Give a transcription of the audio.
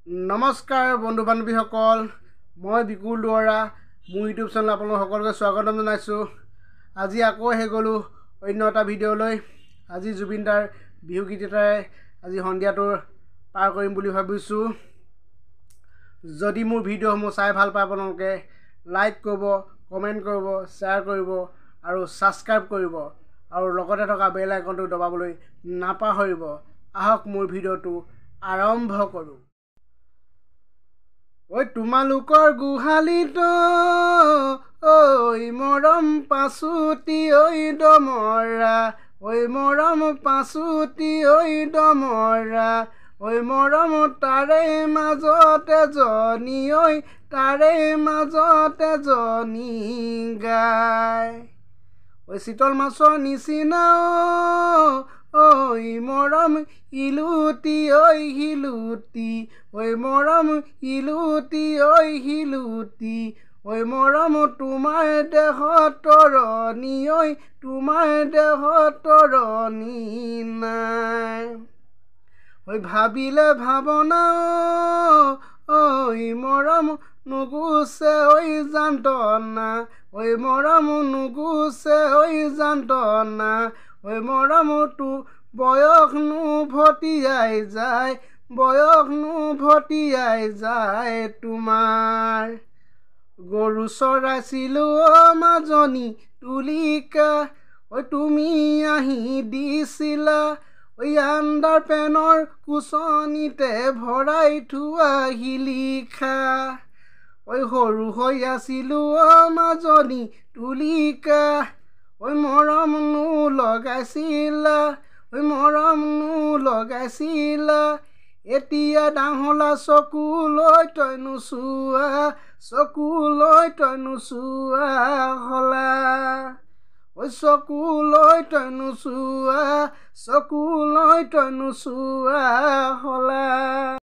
नमस्कार बंधु बान्धवीসকল মই বিকুল দুৱৰা মোৰ ইউটিউব চেনেল আপোনালোক সকলোকে স্বাগতম জনাইছো। আজি আকৌ হে গলো অন্য এটা ভিডিঅ'লৈ। আজি জুবিন দাৰ বিহু গীতটাই আজি সন্ধিয়াটো পাৰ কৰিম বুলি ভাবিছো। যদি মোৰ ভিডিঅ'সমূহ চাই ভাল পায় আপোনালোকে লাইক কৰিব, কমেন্ট কৰিব, শ্বেয়াৰ কৰিব আৰু সাবস্ক্ৰাইব কৰিব আৰু লগতে থকা বেল আইকনটো দবাবলৈ নাপাহৰিব। আহক মোৰ ভিডিঅ'টো আৰম্ভ কৰো। ঐ তোমালোকৰ গোহালিতো ঐ মৰম পাছুতি ঐ ডমৰা, ঐ মৰম পাছুতি ঐ ডমৰা, ঐ মৰম তাৰে মাজতে জনী ঐ তাৰে মাজতে জনী গায়। ঐ চিতল মাছৰ নিচিনা ঐ মৰম ইলুতি ঐ হিলুতি, ঐ মৰম ইলুতি ঐ হিলুতি, ঐ মৰম তোমাৰ দেহত তৰণি ঐ তোমাৰ দেহত তৰণি নাই। ঐ ভাবিলে ভাৱনা ঐ মৰম নুগুছে ঐ যন্ত্ৰণা, ঐ মৰম নুগুছে ঐ যন্ত্ৰণা, ঐ মৰম তো বয়স নুভটিয়াই যায়, বয়স নুভটিয়াই যায় তোমাৰ। গৰু চৰাইছিলো মাজনী তুলিকা, ঐ তুমি আহি দিছিলা ঐ আণ্ডাৰ পেনৰ কুচনিতে ভৰাই থোৱা শিলিখা। ঐ সৰু হৈ আছিলো মাজনী তুলিকা, ঐ মৰম লগাইছিলা, ঐ মৰম লগাইছিলা। এতিয়া ডাঙলা চকুলৈ তই নোচোৱা, চকুলৈ তই নোচোৱা হলা, ঐ চকুলৈ তই নোচোৱা, চকুলৈ তই নোচোৱা হলা।